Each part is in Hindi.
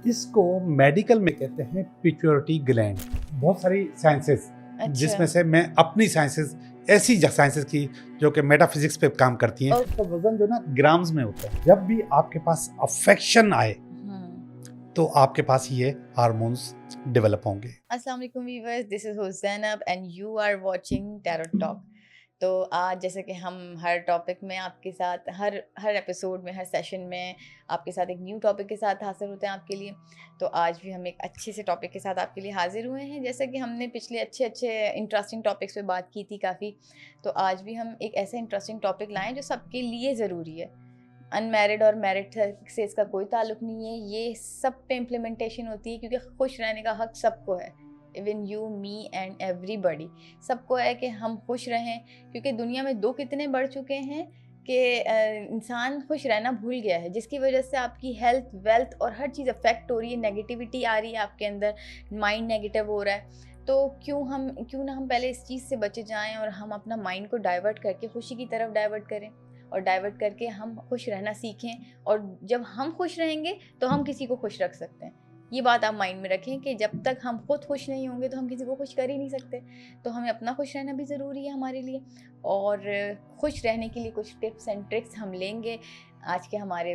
इसको मेडिकल में कहते हैं पिट्यूटरी ग्लैंड। बहुत सारी साइंसेस जिसमें से मैं अपनी साइंसेस ऐसी साइंसेस की जो कि मेटाफिजिक्स पे काम करती हैं। उसका वजन जो ना ग्राम्स में होता है। जब भी आपके पास अफेक्शन आए तो आपके पास ये हार्मोन्स डेवलप होंगे। अस्सलाम वालेकुम viewers, this is Husainab and you are watching tarot talk. तो आज जैसे कि हम हर टॉपिक में आपके साथ हर एपिसोड में, हर सेशन में आपके साथ एक न्यू टॉपिक के साथ हाजिर होते हैं आपके लिए। तो आज भी हम एक अच्छे से टॉपिक के साथ आपके लिए हाजिर हुए हैं। जैसे कि हमने पिछले अच्छे इंटरेस्टिंग टॉपिक्स पे बात की थी काफ़ी, तो आज भी हम एक ऐसा इंटरेस्टिंग टॉपिक लाएं जो सबके लिए ज़रूरी है। अनमैरिड और मैरिड से इसका कोई ताल्लुक नहीं है, ये सब पे इम्प्लीमेंटेशन होती है, क्योंकि खुश रहने का हक सबको है। Even you, me and everybody, सबको है कि हम खुश रहें, क्योंकि दुनिया में दुख इतने बढ़ चुके हैं कि इंसान खुश रहना भूल गया है, जिसकी वजह से आपकी हेल्थ, वेल्थ और हर चीज़ अफेक्ट हो रही है। नेगेटिविटी आ रही है आपके अंदर, माइंड नेगेटिव हो रहा है। तो क्यों ना हम पहले इस चीज़ से बचे जाएं और हम अपना माइंड को डाइवर्ट करके खुशी की तरफ डाइवर्ट करें, और डाइवर्ट करके हम खुश रहना सीखें। और जब हम खुश रहेंगे तो हम किसी को खुश रख सकते हैं। ये बात आप माइंड में रखें कि जब तक हम खुद खुश नहीं होंगे तो हम किसी को खुश कर ही नहीं सकते। तो हमें अपना खुश रहना भी ज़रूरी है हमारे लिए। और खुश रहने के लिए कुछ टिप्स एंड ट्रिक्स हम लेंगे आज के हमारे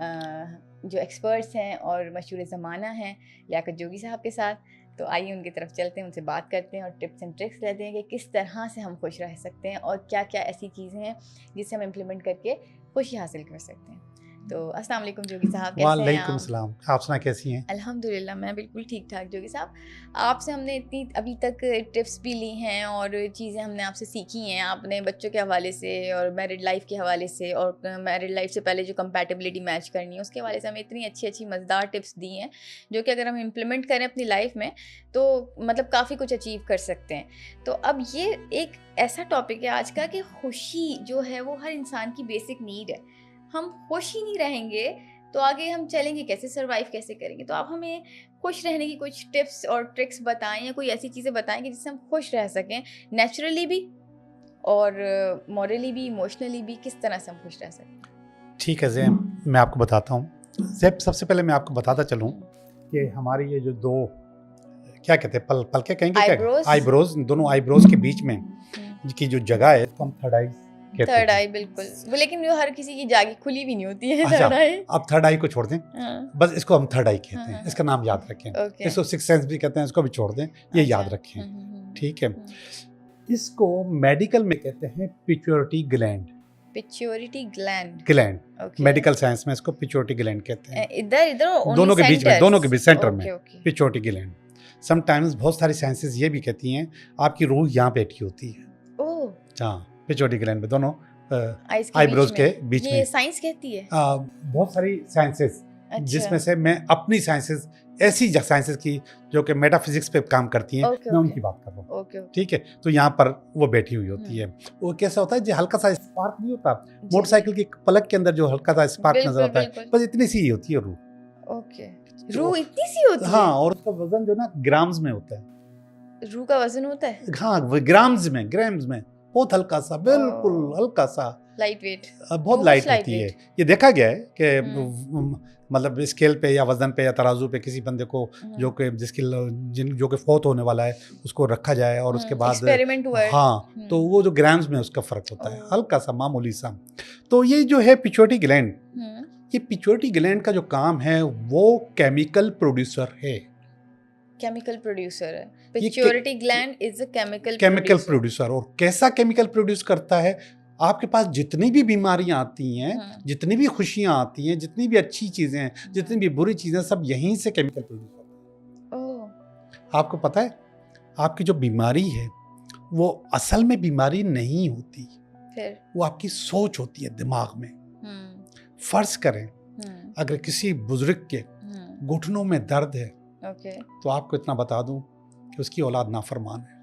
जो एक्सपर्ट्स हैं और मशहूर ज़माना हैं लियाकत जोगी साहब के साथ। तो आइए उनकी तरफ चलते हैं, उनसे बात करते हैं और टिप्स एंड ट्रिक्स लेते हैं कि किस तरह से हम खुश रह सकते हैं और क्या क्या ऐसी चीज़ें हैं जिससे हम इम्प्लीमेंट करके खुशी हासिल कर सकते हैं। तो अस्सलाम वालेकुम जोगी साहब, कैसे हैं आप? वालेकुम सलाम, आप सुना कैसी हैं? अल्हम्दुलिल्लाह, मैं बिल्कुल ठीक ठाक जोगी साहब। आपसे हमने इतनी अभी तक टिप्स भी ली हैं और चीज़ें हमने आपसे सीखी हैं, आपने बच्चों के हवाले से और मैरिड लाइफ के हवाले से, और मैरिड लाइफ से पहले जो कंपैटिबिलिटी मैच करनी है उसके हवाले से हमें इतनी अच्छी मज़ेदार टिप्स दी हैं, जो कि अगर हम इम्प्लीमेंट करें अपनी लाइफ में तो मतलब काफ़ी कुछ अचीव कर सकते हैं। तो अब ये एक ऐसा टॉपिक है आज का कि खुशी जो है वो हर इंसान की बेसिक नीड है। हम खुश ही नहीं रहेंगे तो आगे हम चलेंगे कैसे, सरवाइव कैसे करेंगे? तो आप हमें खुश रहने की कुछ टिप्स और ट्रिक्स बताएं, या कोई ऐसी चीज़ें बताएं कि जिससे हम खुश रह सकें, नेचुरली भी और मॉरली भी, इमोशनली भी। किस तरह से हम खुश रह सकें? ठीक है ज़ैम, मैं आपको बताता हूँ। ज़ैम, सबसे पहले मैं आपको बताता चलूँ कि हमारी ये जो दो क्या कहते हैं, पल क्या कहेंगे, आईब्रोज, दोनों आईब्रोज के बीच में की जो जगह है तो हम थर्ड आई बिल्कुल। वो लेकिन वो हर किसी की जागी खुली भी नहीं होती है। थर्ड आई, अब थर्ड आई को छोड़ दें। बस इसको हम थर्ड आई कहते हैं। इसका नाम याद रखें। इसको सिक्स सेंस भी कहते हैं, इसको भी छोड़ दें, ये याद रखें। ठीक है। इसको मेडिकल में कहते हैं pituitary gland. Pituitary gland, medical science में इसको पिट्यूटरी ग्लैंड कहते हैं। इधर दोनों के बीच में, दोनों के बीच सेंटर में पिट्यूटरी ग्लैंड। समटाइम्स बहुत सारी साइंसेस ये भी कहती हैं आपकी रूह यहाँ बैठी होती है। हाँ, पिट्यूटरी ग्लैंड में दोनों आईब्रोज के बीच में। ये साइंस कहती है। बहुत सारी साइंसेस जिसमें से मैं अपनी साइंसेस ऐसी साइंसेस की जो कि मेटाफिजिक्स पे काम करती हैं, मैं उनकी बात कर रहा हूँ। ठीक है। तो यहाँ पर वो बैठी हुई होती है। वो कैसा होता है, जो हल्का सा स्पार्क नहीं होता मोटरसाइकिल की प्लग के अंदर, जो हल्का सा स्पार्क नजर आता है, बस इतनी सी ही होती है रूह। रूह इतनी सी होती है? हाँ, और उसका वजन जो ना ग्राम्स में होता है। रूह का वजन होता है? हाँ, ग्राम्स में बहुत हल्का सा, बिल्कुल हल्का सा, लाइट वेट, बहुत लाइट होती है। ये देखा गया है कि मतलब स्केल पे या वजन पे या तराजू पे किसी बंदे को जो कि फौत होने वाला है उसको रखा जाए और उसके बाद एक्सपेरिमेंट हुआ है। हाँ, तो वो जो ग्राम्स में उसका फर्क होता है, हल्का सा, मामूली सा। तो ये जो है पिट्यूटरी ग्लैंड, ये पिट्यूटरी ग्लैंड का जो काम है वो केमिकल प्रोड्यूसर है। केमिकल प्रोड्यूसर है pituitary gland, is a chemical producer. और कैसा केमिकल प्रोड्यूस करता है? आपके पास जितनी भी बीमारियां आती हैं, जितनी भी खुशियां आती हैं, जितनी भी अच्छी चीजें हैं, जितनी भी बुरी चीजें, सब यहीं से केमिकल प्रोड्यूस होता है। आपको पता है, आपकी जो बीमारी है वो असल में बीमारी नहीं होती, वो आपकी सोच होती है दिमाग में। फर्ज करें अगर किसी बुजुर्ग के घुटनों में दर्द है, तो आपको इतना बता दूं कि उसकी औलाद नाफरमान है।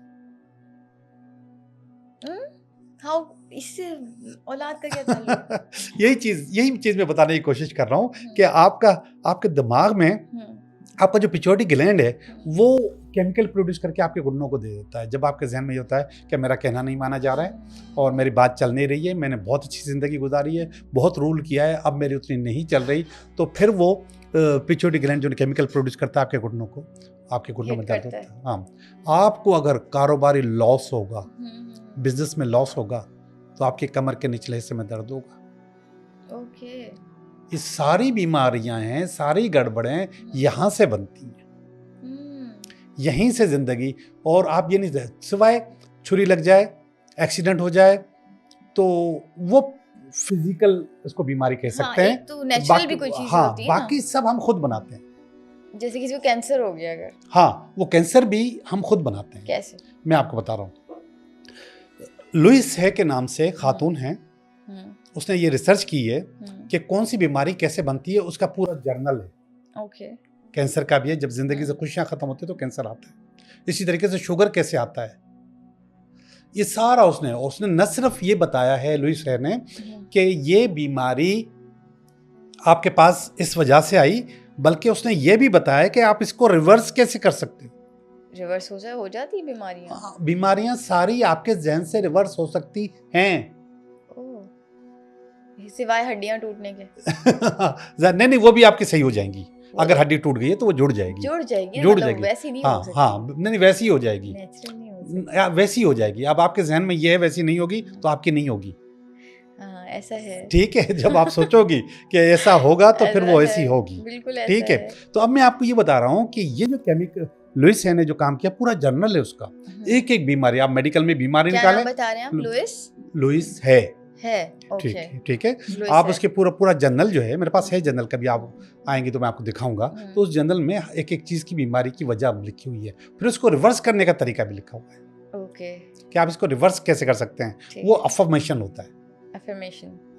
इससे औलाद का क्या ताल्लुक? यही चीज मैं बताने की कोशिश कर रहा हूँ कि आपके दिमाग में आपका जो पिट्यूटरी ग्लैंड है वो केमिकल प्रोड्यूस करके आपके घुटनों को दे देता है। जब आपके जहन में ये होता है कि मेरा कहना नहीं माना जा रहा है और मेरी बात चल नहीं रही है, मैंने बहुत अच्छी ज़िंदगी गुजारी है, बहुत रूल किया है, अब मेरी उतनी नहीं चल रही, तो फिर वो पिट्यूटरी ग्लैंड जो केमिकल प्रोड्यूस करता है आपके घुटनों को, आपके घुटनों में Hit दर्द करता होता है। हाँ, आपको अगर कारोबारी लॉस होगा, बिजनेस में लॉस होगा, तो आपके कमर के निचले हिस्से में दर्द होगा। ओके। ये सारी बीमारियां हैं, सारी गड़बड़ें यहाँ से बनती हैं, यहीं से जिंदगी। और आप ये नहीं, सिवाय छुरी लग जाए, एक्सीडेंट हो जाए, तो वो फिजिकल उसको बीमारी कह सकते हैं। एक तो नेचुरल भी कोई चीज होती है बाकी सब हम खुद बनाते हैं। जैसे किसी को कैंसर हो गया अगर, हाँ, वो कैंसर भी हम खुद बनाते हैं। कैसे? मैं आपको बता रहा हूँ। लुइस है के नाम से खातून है, उसने ये रिसर्च की है कि कौन सी बीमारी कैसे बनती है, उसका पूरा जर्नल है। ओके। कैंसर का भी है, जब जिंदगी से खुशियां खत्म होती है तो कैंसर आता है। इसी तरीके से शुगर कैसे आता है, ये सारा उसने न सिर्फ ये बताया है लुइस है ने कि ये बीमारी आपके पास इस वजह से आई, बल्कि उसने ये भी बताया कि आप इसको रिवर्स कैसे कर सकते हो। रिवर्स हो जाती है बीमारियां? बीमारियां सारी आपके जहन से रिवर्स हो सकती हैं। सिवाय हड्डियां टूटने के। नहीं, वो भी आपकी सही हो जाएंगी। अगर हड्डी टूट गई है तो वो जुड़ जाएगी, वैसी नहीं हो सकती। हाँ, नहीं वैसी हो जाएगी, नेचुरल नहीं हो सकती, वैसी हो जाएगी। अब आपके जहन में ये है वैसी नहीं होगी, तो आपकी नहीं होगी। ऐसा है, ठीक है। जब आप सोचोगी कि ऐसा होगा तो फिर वो ऐसी होगी, बिल्कुल ऐसा ठीक है। तो अब मैं आपको ये बता रहा हूँ कि ये जो केमिकल लुइस है ने जो काम किया, पूरा जर्नल है उसका, एक एक बीमारी। आप मेडिकल में बीमारी निकालें, बता रहे हैं आप? लुइस है, ओके, ठीक है। आप उसके पूरा जर्नल जो है, मेरे पास है जर्नल, कभी आप आएंगे तो मैं आपको दिखाऊंगा। तो उस जर्नल में एक एक चीज की बीमारी की वजह लिखी हुई है, फिर उसको रिवर्स करने का तरीका भी लिखा हुआ है। ओके, कि आप इसको रिवर्स कैसे कर सकते हैं। वो अफर्मेशन होता है,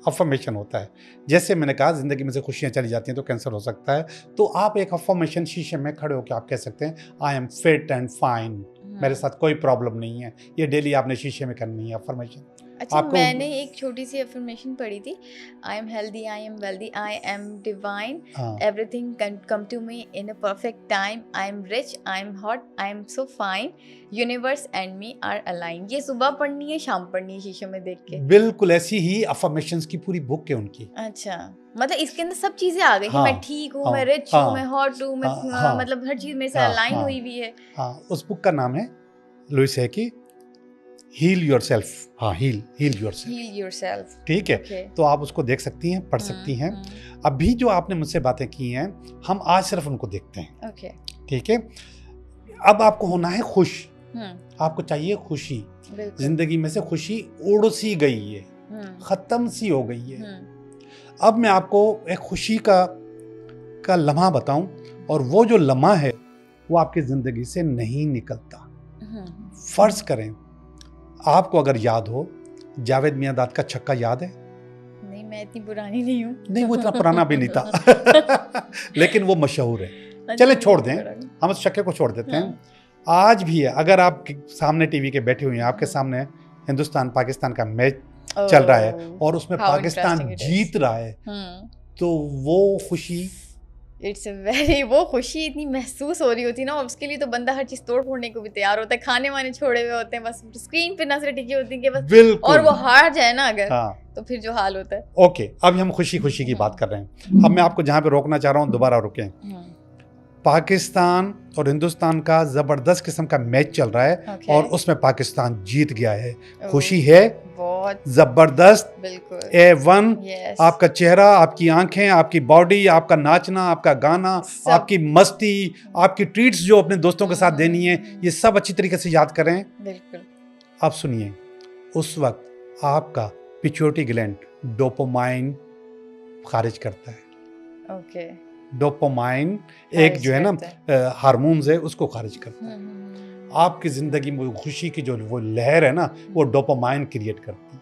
अफर्मेशन होता है। जैसे मैंने कहा, जिंदगी में से खुशियां चली जाती हैं तो कैंसर हो सकता है, तो आप एक अफर्मेशन शीशे में खड़े होकर आप कह सकते हैं, I am fit and fine, मेरे साथ कोई प्रॉब्लम नहीं है। ये डेली आपने शीशे में करनी है अफर्मेशन। अच्छा, मैंने एक छोटी सी अफर्मेशन पढ़ी थी, I am healthy, I am wealthy, I am divine, everything can come to me in a perfect time, I am rich, I am hot, I am so fine, universe and me are align. ये सुबह पढ़नी है, शाम पढ़नी है शीशे में देख के? बिल्कुल ऐसी ही अफर्मेशंस की पूरी बुक है उनकी। अच्छा, मतलब इसके अंदर सब चीजें आ गई। मैं ठीक हूँ, मैं रिच हूँ, मैं हॉट हूँ, मतलब हर चीज मेरे से अलाइन हुई हुई है। उस बुक का नाम है लुइस है की हील योरसेल्फ। हील योरसेल्फ, ठीक है। तो आप उसको देख सकती हैं, पढ़ सकती हैं। अभी जो आपने मुझसे बातें की हैं, हम आज सिर्फ उनको देखते हैं, ठीक है। अब आपको होना है खुश, आपको चाहिए खुशी। जिंदगी में से खुशी उड़ सी गई है, खत्म सी हो गई है। अब मैं आपको एक खुशी का लम्हा बताऊं, और वो जो लम्हा है वो आपकी जिंदगी से नहीं निकलता। फर्ज करें आपको अगर याद हो, जावेद मियांदाद का छक्का याद है? नहीं, मैं इतनी पुरानी नहीं हूँ। नहीं, वो इतना पुराना भी नहीं था लेकिन वो मशहूर है। चले छोड़ दें, हम उस छक्के को छोड़ देते हैं। आज भी है, अगर आप सामने टीवी के बैठे हुए हैं, आपके सामने हिंदुस्तान पाकिस्तान का मैच चल रहा है और उसमें पाकिस्तान जीत रहा है, तो वो खुशी, वो खुशी इतनी महसूस हो रही होती है ना, उसके लिए तो बंदा हर चीज तोड़ फोड़ने को भी तैयार होता है। खाने वाने छोड़े हुए होते हैं, बस स्क्रीन पे नजरें टिकी होती हैं कि बस, और वो हार जाए ना अगर, तो फिर जो हाल होता है। ओके, अभी हम खुशी की बात कर रहे हैं। अब मैं आपको जहाँ पे रोकना चाह रहा हूँ, दोबारा रुकें। पाकिस्तान और हिंदुस्तान का जबरदस्त किस्म का मैच चल रहा है और उसमें पाकिस्तान जीत गया है। खुशी है बहुत जबरदस्त, बिल्कुल A1। आपका चेहरा, आपकी आंखें, आपकी बॉडी, आपका नाचना, आपका गाना, आपकी मस्ती, आपकी ट्रीट्स जो अपने दोस्तों के साथ देनी है, ये सब अच्छी तरीके से याद करें। बिल्कुल। आप सुनिए, उस वक्त आपका पिट्यूटरी ग्लैंड डोपामाइन खारिज करता है। ओके, डोपामाइन एक जो है ना हार्मोन्स है, उसको खारिज करता है। आपकी जिंदगी में खुशी की जो वो लहर है ना, वो डोपामाइन क्रिएट करती है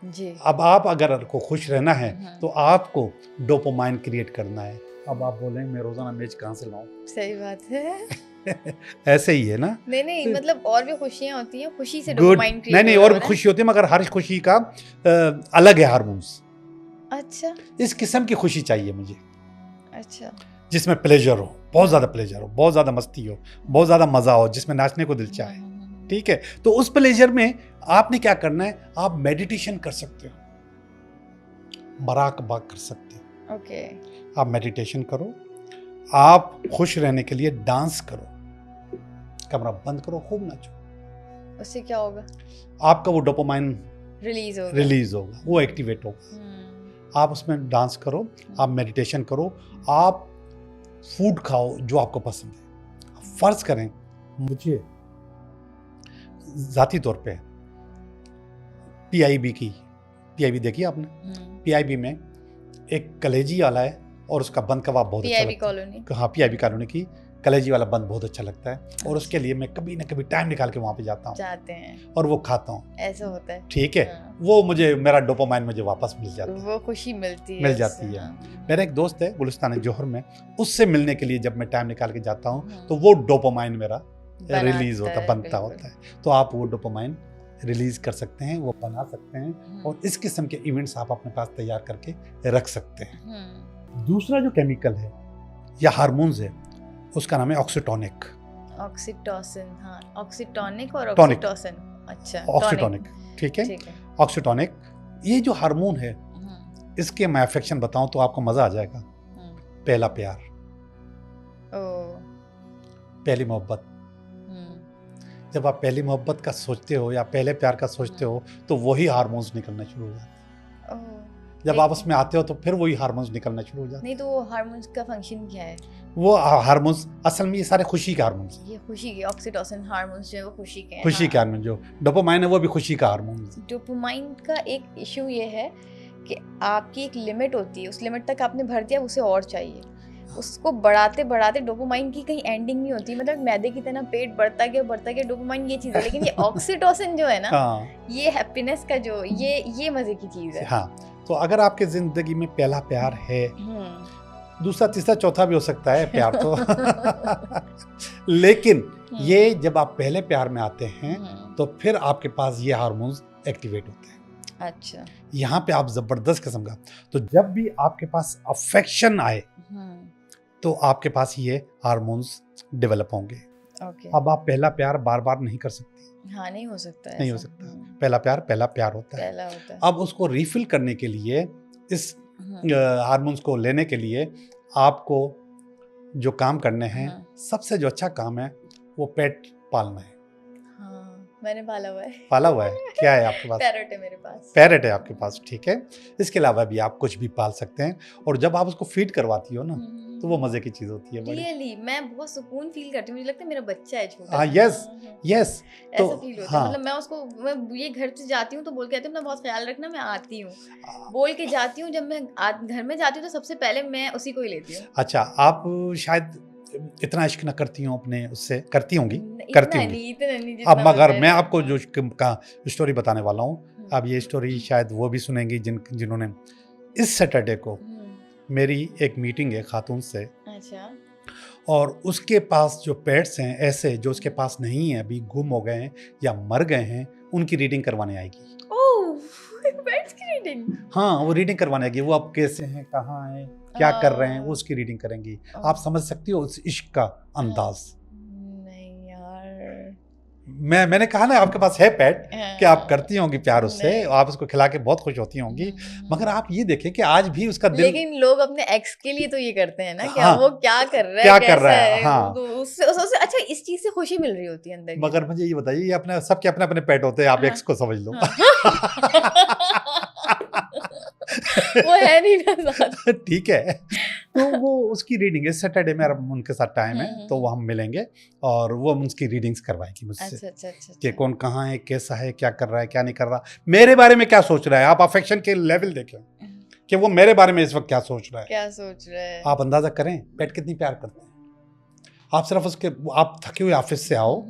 जी। अब आप अगर को खुश रहना है तो आपको डोपामाइन क्रिएट करना है। अब आप बोलेंगे मैं रोजाना मैच कहाँ से लाऊं? सही बात है ऐसे ही है ना। नहीं, मतलब और भी खुशियां होती हैं, खुशी से डोपामाइन क्रिएट नहीं और भी खुशी होती है, मगर हर खुशी का अलग है हार्मोन्स। अच्छा, इस किस्म की खुशी चाहिए मुझे। अच्छा, जिसमें प्लेजर हो, बहुत ज़्यादा प्लेजर हो, बहुत ज़्यादा मस्ती हो, बहुत ज़्यादा मज़ा हो, जिसमें नाचने को दिल चाहे, ठीक है। तो उस प्लेजर में आपने क्या करना है, आप मेडिटेशन कर सकते हो, मराकबा कर सकते हो, ओके। आप मेडिटेशन करो, आप खुश रहने के लिए डांस करो, कमरा बंद करो, खूब नाचो। उससे क्या होगा? आपका वो डोपामाइन रिलीज होगा, वो एक्टिवेट होगा। आप उसमें डांस करो, आप मेडिटेशन करो, आप फूड खाओ जो आपको पसंद है। फर्ज करें मुझे ज़ाती तौर पे पीआईबी देखी आपने? पीआईबी में एक कलेजी वाला है और उसका बंद कबाब बहुत अच्छा लगता है। हाँ, पीआईबी कॉलोनी की कलेजी वाला बंद बहुत अच्छा लगता है और उसके लिए मैं कभी ना कभी टाइम निकाल के वहाँ पे जाते हैं और वो खाता हूँ। ऐसा होता है, ठीक है। वो मुझे मेरा डोपामाइन मुझे वापस मिल जाता है, वो खुशी मिल जाती है। मेरा एक दोस्त है गुलिस्तान जौहर में, उससे मिलने के लिए जब मैं टाइम निकाल के जाता हूँ तो वो डोपामाइन मेरा रिलीज बनता होता है। तो आप वो डोपामाइन रिलीज कर सकते हैं, वो बना सकते हैं और इस किस्म के इवेंट्स आप अपने पास तैयार करके रख सकते हैं। दूसरा जो केमिकल है या हार्मोन्स है उसका नाम है ऑक्सीटोनिक। ऑक्सीटोसिन, हाँ, ऑक्सीटोनिक और ऑक्सीटोसिन। अच्छा, ऑक्सीटोनिक, ठीक है। ऑक्सीटोनिक ये जो हार्मोन है इसके मैं अफेक्शन बताऊं तो आपको मजा आ जाएगा। पहला प्यार, पहली मोहब्बत। जब आप पहली मोहब्बत का सोचते हो या पहले प्यार का सोचते हो तो वही हार्मोन्स निकलना शुरू हो जाते हैं। जब आप उसमें आते हो तो फिर वही हार्मोन्स निकलना शुरू हो जाते हैं। नहीं तो वो हार्मोन्स का फंक्शन क्या है? वो हार्मोन्स असल में ये सारे खुशी के हार्मोन्स हैं। ये खुशी के ऑक्सीटोसिन हार्मोन्स जो है वो खुशी के हैं। खुशी के हार्मोन जो डोपामाइन है वो भी खुशी का हार्मोन है। डोपामाइन का एक इशू ये है कि आपकी एक लिमिट होती है, उस लिमिट तक आपने भर दिया, उसे और चाहिए। उसको बढ़ाते बढ़ाते डोपामाइन की कहीं एंडिंग नहीं होती, मतलब मैदे की तरह पेट बढ़ता गया डोपामाइन ये चीज़ है। लेकिन ये ऑक्सीटोसिन जो है ना, ये हैप्पीनेस का जो ये मजे की चीज़ है। हाँ, तो अगर आपके जिंदगी में पहला प्यार है, दूसरा तीसरा चौथा भी हो सकता है प्यार तो लेकिन ये जब आप पहले प्यार में आते हैं तो फिर आपके पास ये हार्मोन्स एक्टिवेट होते हैं। अच्छा, यहाँ पे आप जबरदस्त किस्म का, तो जब भी आपके पास अफेक्शन आए तो आपके पास ये हार्मोन्स डेवलप होंगे। अब आप पहला प्यार बार बार नहीं कर सकते। हाँ, नहीं हो सकता, नहीं हो सकता। पहला प्यार होता है। अब उसको रिफिल करने के लिए, इस हार्मोन्स को लेने के लिए आपको जो काम करने हैं, सबसे जो अच्छा काम है वो पेट पालना है। मैंने पाला हुआ है। पाला हुआ है? क्या है आपके पास? पैरट है मेरे पास। पैरट है आपके पास, ठीक है। इसके अलावा भी आप कुछ भी पाल सकते हैं और जब आप उसको फीड करवाती हो ना तो वो मजे की चीज होती है। रियली मैं बहुत सुकून फील करती हूँ, मुझे लगता है मेरा बच्चा है छोटा। हाँ, यस तो ऐसा फील होता है। मतलब मैं ये घर से जाती हूँ तो बोल के आती हूँ, अपना बहुत ख्याल रखना, मैं आती हूँ बोल के जाती हूँ। जब मैं घर में जाती हूँ तो सबसे पहले मैं उसी को ही लेती हूँ। अच्छा, आप शायद इतना इश्क न करती हूँ अपने उससे, करती होंगी, करती होंगी। अब मगर मैं आपको जो स्टोरी बताने वाला हूँ, अब ये स्टोरी शायद वो भी सुनेंगी जिन्होंने, इस सैटरडे को मेरी एक मीटिंग है खातून से। अच्छा। और उसके पास जो पेट्स हैं ऐसे जो उसके पास नहीं है, अभी गुम हो गए हैं या मर गए हैं, उनकी रीडिंग करवाने आएगी। पेट्स की रीडिंग? हाँ, वो रीडिंग करवाने आएगी। वो अब कैसे हैं, कहाँ हैं, क्या कर रहे हैं, वो उसकी रीडिंग करेंगी। आप समझ सकती हो उस इश्क का अंदाज। नहीं यार, मैंने कहा ना आपके पास है पेट कि आप करती होंगी प्यार उससे, आप उसको खिला के बहुत खुश होती होंगी। मगर आप ये देखें कि आज भी उसका दिल, लेकिन लोग अपने एक्स के लिए तो ये करते हैं ना, क्या वो क्या कर रहा है, क्या कर रहा है। हाँ, तो उससे अच्छा इस चीज से खुशी मिल रही होती है अंदर। मगर मुझे ये बताइए, ये अपने सबके अपने अपने पेट होते हैं, आप एक्स को समझ लो। वो है नहीं ना साथ। ठीक है, तो वो उसकी रीडिंग है सैटरडे में, उनके साथ टाइम है तो वो हम मिलेंगे और वो उसकी रीडिंग्स करवाएगी मुझसे। अच्छा। कि कौन कहाँ है, कैसा है, क्या कर रहा है, क्या नहीं कर रहा, मेरे बारे में क्या सोच रहा है। आप अफेक्शन के लेवल देखें कि वो मेरे बारे में इस वक्त क्या सोच रहा है। आप अंदाजा करें पेट कितनी प्यार करते हैं। आप सिर्फ उसके, आप थके हुए ऑफिस से आओ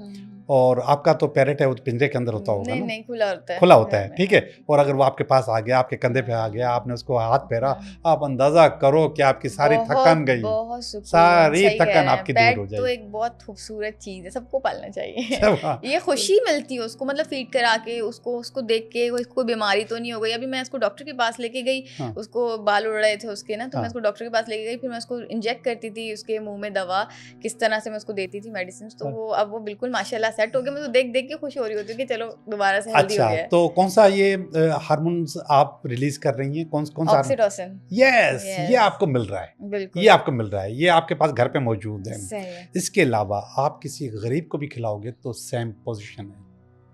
और आपका तो पैरेट है वो पिंजरे के अंदर होता होगा ना? नहीं, खुला होता है, ठीक है। और अगर वो आपके पास आ गया, आपके कंधे पे आ गया, आपने उसको हाथ फेरा, आप अंदाजा करो कि आपकी सारी थकान गई, सारी थकान आपकी दूर हो जाएगी। तो एक बहुत खूबसूरत चीज है, सबको पालना चाहिए। ये खुशी मिलती है उसको, मतलब फीड करा के उसको देख के, कोई बीमारी तो नहीं हो गई। अभी मैं उसको डॉक्टर के पास लेके गई, उसको बाल उड़ रहे थे उसके ना, तो मैं उसको डॉक्टर के पास लेके गई। फिर मैं उसको इंजेक्ट करती थी, उसके मुंह में दवा किस तरह से मैं उसको देती थी मेडिसिन, तो वो अब वो बिल्कुल माशाल्लाह सेट हो गया, मैं तो देख देख के खुश हो रही होती हूँ कि चलो दोबारा से हेल्दी हो अच्छा, गया है। तो कौन सा ये हार्मोन्स आप रिलीज कर रही हैं, कौन कौन सा? ऑक्सीटोसिन। यस, ये Yes. आपको मिल रहा है, बिल्कुल ये आपको मिल रहा है, ये आपके पास घर पे मौजूद है। सही है। इसके अलावा आप किसी गरीब को भी खिलाओगे तो सेम पोजीशन है,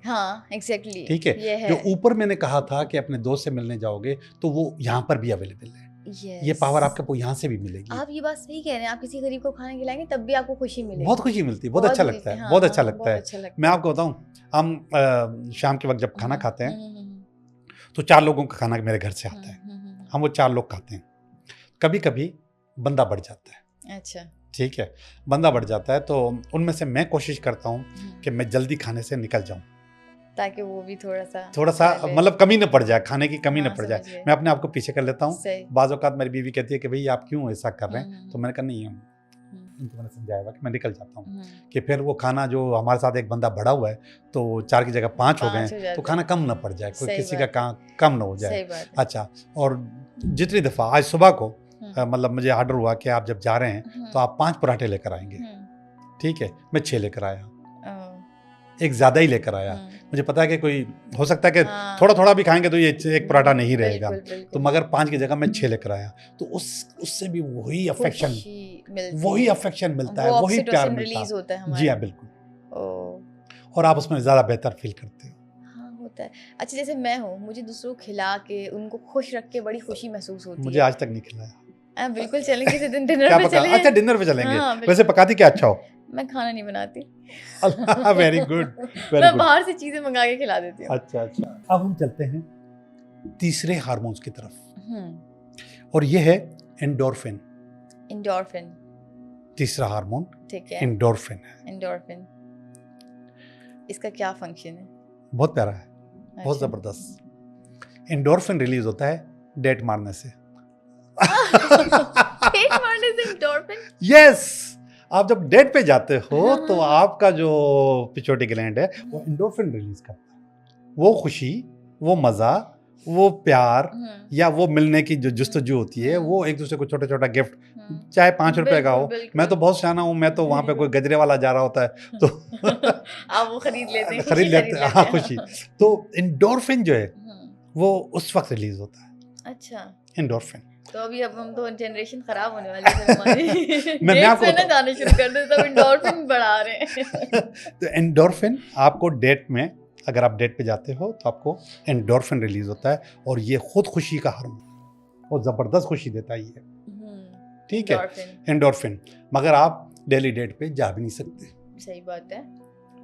हाँ एग्जैक्टली ठीक है? ये है। जो ऊपर मैंने कहा था कि अपने दोस्त से मिलने जाओगे तो वो यहाँ पर भी अवेलेबल है। Yes. ये पावर आपको यहाँ से भी मिलेगी। आप ये बात सही कह रहे हैं, आप किसी गरीब को खाना खिलाएंगे तब भी आपको खुशी मिलेगी। बहुत खुशी मिलती है, बहुत अच्छा लगता है, हाँ, बहुत अच्छा हाँ, लगता बहुत है। अच्छा लगता मैं आपको बताऊं, हम शाम के वक्त जब खाना खाते हैं हम्म, तो 4 लोगों का खाना मेरे घर से आता है, हम्म। हम वो 4 लोग खाते हैं। कभी कभी बंदा बढ़ जाता है, अच्छा। ठीक है, बंदा बढ़ जाता है तो उनमें से मैं कोशिश करता हूँ कि मैं जल्दी खाने से निकल जाऊँ, ताकि वो भी थोड़ा सा थोड़ा सा मतलब कमी न पड़ जाए, खाने की कमी न हाँ, पड़ समझ जाए। गए। मैं अपने आप को पीछे कर लेता हूँ। सही। बाज़ औक़ात मेरी बीवी कहती है कि भाई आप क्यों ऐसा कर रहे हैं, हम्म, तो मैंने कहा नहीं, हम हम्म, उनको मैंने समझाया हुआ कि मैं निकल जाता हूँ, हम्म। कि फिर वो खाना जो हमारे साथ एक बंदा बढ़ा हुआ है तो 4 की जगह 5 हो गए 5 हो हैं, जाते तो खाना हैं। कम ना पड़ जाए, कोई सही किसी का बात कम ना हो जाए। सही बात है। अच्छा, और जितनी दफ़ा आज सुबह को हम्म, मतलब मुझे ऑर्डर हुआ कि आप जब जा रहे हैं तो आप 5 पराठे लेकर आएंगे, ठीक है, मैं 6 लेकर आया, एक ज़्यादा ही लेकर आया। मुझे पता है कि कोई हो सकता है कि हाँ। थोड़ा थोड़ा भी खाएंगे तो ये एक पराठा नहीं रहेगा, बिल्कुल, बिल्कुल। तो मगर 5 की जगह मैं 6 लेकर आया, तो उससे भी वही अफेक्शन मिलता है, वही प्यार मिलता रिलीज है। होता है जी हाँ, हमारा। बिल्कुल, और आप उसमें ज़्यादा बेहतर फील करते हो। हाँ होता है। अच्छा जैसे मैं हूँ, मुझे दूसरों को खिला के उनको खुश रख के बड़ी खुशी महसूस होती मुझे है। आज तक नहीं खिलाया। बिल्कुल चलें किसी दिन डिनर क्या पे पका? चलें। अच्छा, डिनर पे चलेंगे। हाँ, वैसे बिल्कुल। पकाती क्या अच्छा हो? मैं खाना नहीं बनाती। अल्लाह, वेरी गुड, वेरी मैं गुड। बाहर से चीजें मंगा के खिला देती हूँ। अच्छा अच्छा, अब हम चलते हैं तीसरे हार्मोन्स की तरफ, हम्म। और ये है एंडोर्फिन। एंडोर्फिन, तीसरा हार्मोन ठीक है। एंडोर्फिन है। एंडोर्फिन, इसका क्या फंक्शन है? बहुत प्यारा है, बहुत अच्छा। जबरदस्त। एंडोर्फिन रिलीज होता है डेट मारने से। पेट मारने से एंडोर्फिन? यस, आप जब डेट पे जाते हो हाँ, तो हाँ। आपका जो पिट्यूटरी ग्लैंड है वो एंडोर्फिन रिलीज करता है। वो खुशी, वो मजा, वो प्यार या वो मिलने की जो जुस्तजू होती है, वो एक दूसरे को छोटा छोटा गिफ्ट, चाहे 5 रुपए का हो। मैं तो बहुत सियाना हूँ, मैं तो वहां पे कोई गजरे वाला जा रहा होता है तो आप वो खरीद लेते हैं, खरीद लेते हैं, हाँ, खुशी। तो एंडोर्फिन जो है वो उस वक्त रिलीज होता है। अच्छा, एंडोर्फिन। तो अभी अब हम तो जनरेशन खराब होने वाली है हमारी। मैं आपको डेट पे ना जाने शुरू कर दे, तब एंडोर्फिन बढ़ा रहे हैं। तो एंडोर्फिन आपको डेट में, अगर आप डेट पे जाते हो तो आपको एंडोर्फिन रिलीज होता है, और ये खुद खुशी का हार्मोन और जबरदस्त खुशी देता है ये, ठीक है, एंडोर्फिन। मगर आप डेली डेट पे जा भी नहीं सकते। सही बात है,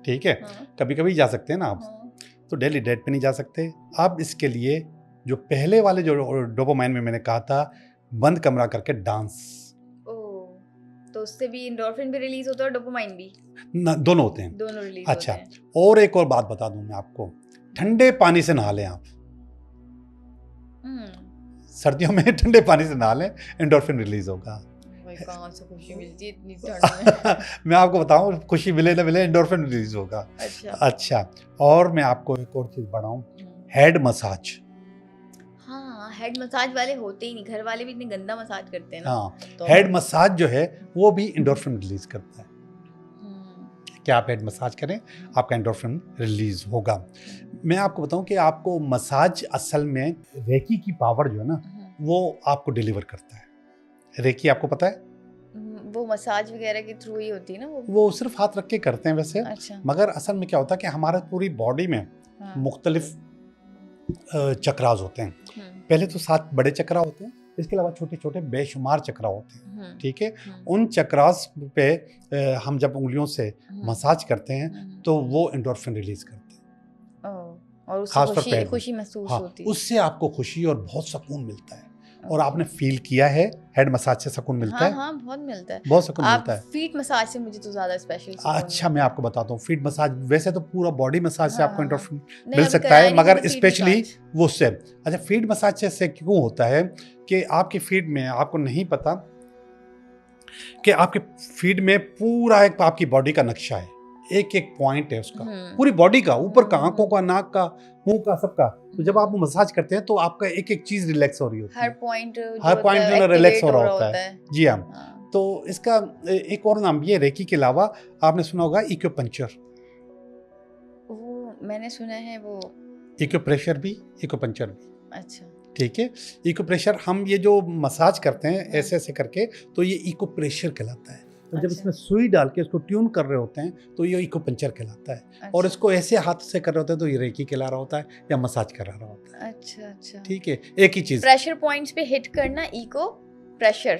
ठीक है। हाँ। कभी कभी जा सकते हैं ना आप, तो डेली डेट पे नहीं जा सकते आप। इसके लिए जो पहले वाले जो डोपामाइन में मैंने कहा था, बंद कमरा करके डांस, तो उससे भी एंडोर्फिन भी रिलीज होता है और डोपामाइन भी, दोनों होते हैं, दोनों रिलीज अच्छा होते हैं। और एक और बात बता दूं मैं आपको, ठंडे पानी से नहा लें आप, सर्दियों में ठंडे पानी से नहा लें, एंडोर्फिन रिलीज होगा। कहाँ से खुशी मिलती है इतनी ठंड में? मैं आपको बताऊं, खुशी मिले ना मिले, एंडोर्फिन रिलीज होगा। अच्छा, और मैं आपको एक और चीज बढ़ाऊं, हेड मसाज। हाँ, हेड मसाज वाले होते ही नहीं, घर वाले भी इतने गंदा मसाज करते हैं ना। हाँ, तो हेड मसाज जो है वो भी एंडोर्फिन रिलीज करता है। क्या आप हेड मसाज करें, आपका एंडोर्फिन रिलीज होगा। मैं आपको बताऊं कि आपको मसाज असल में रेकी की पावर जो है ना वो आपको डिलीवर करता है। रेकी आपको पता है? वो मसाज वगैरह के थ्रू ही होती है ना वो सिर्फ हाथ रख के करते हैं वैसे। अच्छा। मगर असल में क्या होता है कि हमारे पूरी बॉडी में मुख्तलिफ चक्रास होते हैं। पहले तो 7 बड़े चक्रा होते हैं, इसके अलावा छोटे छोटे बेशुमार चक्रा होते हैं, ठीक है। उन चक्रास पे हम जब उंगलियों से मसाज करते हैं तो वो एंडोर्फिन रिलीज करते हैं, और उससे खुशी महसूस होती है। उससे आपको खुशी और बहुत सुकून मिलता है। और आपने फील किया है हेड मसाज से सुकून मिलता है? हाँ, बहुत मिलता है, बहुत सुकून मिलता है। फीट मसाज से मुझे तो ज्यादा स्पेशल सुकून अच्छा, मैं आपको बताता हूँ, फीट मसाज वैसे तो पूरा बॉडी मसाज से आपको एंडोर्फिन नहीं, मिल सकता है, मगर स्पेशली वो उससे। अच्छा, फीट मसाज से क्यों होता है कि आपकी फीट में, आपको नहीं पता कि आपके फीट में पूरा एक आपकी बॉडी का नक्शा है, एक एक पॉइंट है उसका, पूरी बॉडी का, ऊपर का, आंखों का, नाक का, मुंह का, सबका। तो जब आप मसाज करते हैं तो आपका एक एक चीज रिलैक्स हो रही होती है, हर पॉइंट जो है रिलैक्स हो रहा होता है। जी हाँ। तो इसका एक और नाम भी है रेकी के अलावा, आपने सुना होगा इक्यूपंक्चर। मैंने सुना है वो इको प्रेशर भी, इको पंचर भी। अच्छा ठीक है, इको प्रेशर हम ये जो मसाज करते हैं ऐसे ऐसे करके, तो ये इको प्रेशर कहलाता है। और जब अच्छा। इसमें सुई डाल के इसको ट्यून कर रहे होते हैं तो ये इको पंचर कहलाता है। और अच्छा इसको ऐसे हाथ से कर रहे होते हैं तो ये रेकी कहला रहा होता है या मसाज करा रहा होता है। अच्छा अच्छा। ठीक है, एक ही चीज़। प्रेशर पॉइंट्स पे हिट करना, इको प्रेशर।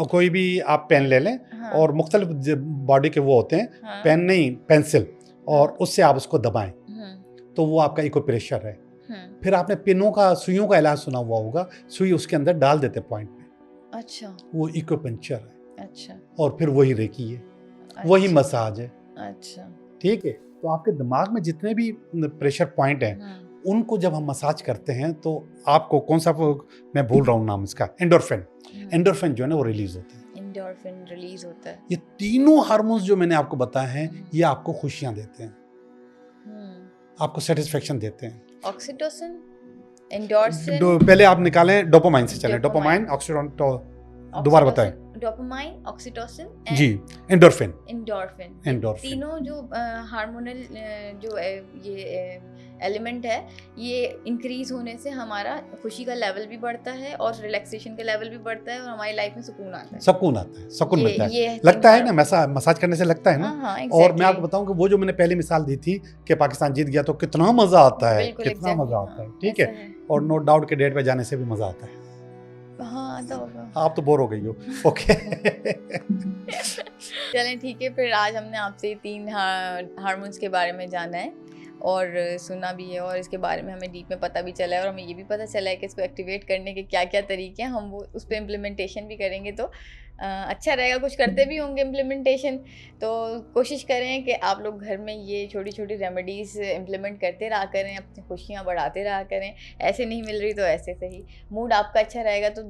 कोई भी आप पेन ले लें, हाँ और मुख्तलिफ बॉडी के वो होते हैं, हाँ पेन नहीं पेंसिल, और उससे आप उसको दबाएं तो वो आपका इको प्रेशर है। फिर आपने पिनों का, सुइयों का इलाज सुना हुआ होगा, सुई उसके अंदर डाल देते पॉइंट में, अच्छा वो इको पंचर है। अच्छा और फिर वही रेकी है, वही अच्छा मसाज है। अच्छा। ठीक है, तो आपके दिमाग में जितने भी प्रेशर पॉइंट हैं उनको जब हम मसाज करते हैं तो आपको कौन सा, मैं भूल रहा हूँ नाम इसका, एंडोर्फिन, एंडोर्फिन जो है ना वो रिलीज होता है। एंडोर्फिन रिलीज होता है। ये तीनों हार्मोन्स जो मैंने आपको बताए हैं ये आपको खुशियां देते हैं, आपको सेटिस्फेक्शन देते हैं। ऑक्सीटोसिन, एंडोर्फिन, पहले आप निकालें डोपामाइन से चलें, डोपामाइन, दोबारा बताएं। डोपामाइन, ऑक्सीटोसिन जी, एंडोर्फिन। एंडोर्फिन, एंडोर्फिन तीनों जो हार्मोनल जो ये एलिमेंट है, ये इंक्रीज होने से हमारा खुशी का लेवल भी बढ़ता है और रिलैक्सेशन का लेवल भी बढ़ता है और हमारी लाइफ में सुकून आता है। सुकून आता है, सुकून मिलता है, ये लगता है ना, मसाज करने से लगता है ना। हाँ, और मैं आपको बताऊं कि वो जो मैंने पहली मिसाल दी थी कि पाकिस्तान जीत गया तो कितना मजा आता है, कितना मजा आता है। ठीक है, और नो डाउट के डेट पे जाने से भी मजा आता है। हाँ आता होगा। आप तो बोर हो गई हो। ओके चलें ठीक है, फिर आज हमने आपसे 3 हार्मोन्स के बारे में जाना है और सुना भी है, और इसके बारे में हमें डीप में पता भी चला है, और हमें ये भी पता चला है कि इसको एक्टिवेट करने के क्या क्या तरीके हैं। हम वो उस पर इम्प्लीमेंटेशन भी करेंगे तो अच्छा रहेगा, कुछ करते भी होंगे इम्प्लीमेंटेशन। तो कोशिश करें कि आप लोग घर में ये छोटी छोटी रेमेडीज़ इम्प्लीमेंट करते रहा करें, अपनी खुशियाँ बढ़ाते रहा करें। ऐसे नहीं मिल रही तो ऐसे सही, मूड आपका अच्छा रहेगा तो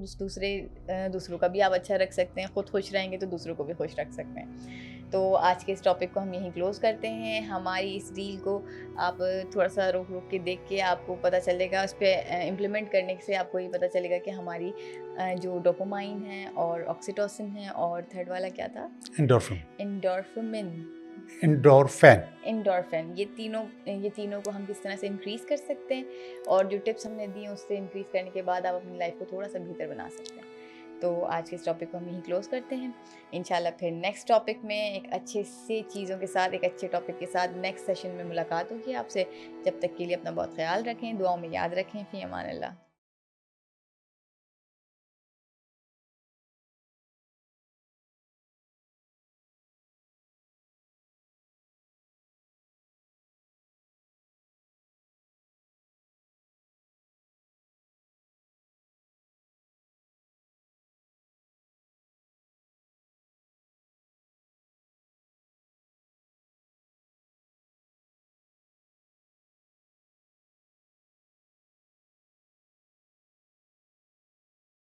दूसरों का भी आप अच्छा रख सकते हैं, खुद खुश रहेंगे तो दूसरों को भी खुश रख सकते हैं। तो आज के इस टॉपिक को हम यहीं क्लोज़ करते हैं। हमारी इस डील को आप थोड़ा सा रोक रोक के देख के आपको पता चलेगा, उस पर इम्प्लीमेंट करने से आपको ये पता चलेगा कि हमारी जो डोपामाइन है और ऑक्सीटोसिन है और थर्ड वाला क्या था, एंडोर्फिन, ये तीनों को हम किस तरह से इंक्रीज़ कर सकते हैं, और जो टिप्स हमने दी उससे इंक्रीज़ करने के बाद आप अपनी लाइफ को थोड़ा सा बेहतर बना सकते हैं। तो आज के इस टॉपिक को हम यहीं क्लोज़ करते हैं। इंशाल्लाह फिर नेक्स्ट टॉपिक में एक अच्छे से चीज़ों के साथ, एक अच्छे टॉपिक के साथ नेक्स्ट सेशन में मुलाकात होगी आपसे। जब तक के लिए अपना बहुत ख्याल रखें, दुआओं में याद रखें। फ़ी अमान अल्लाह।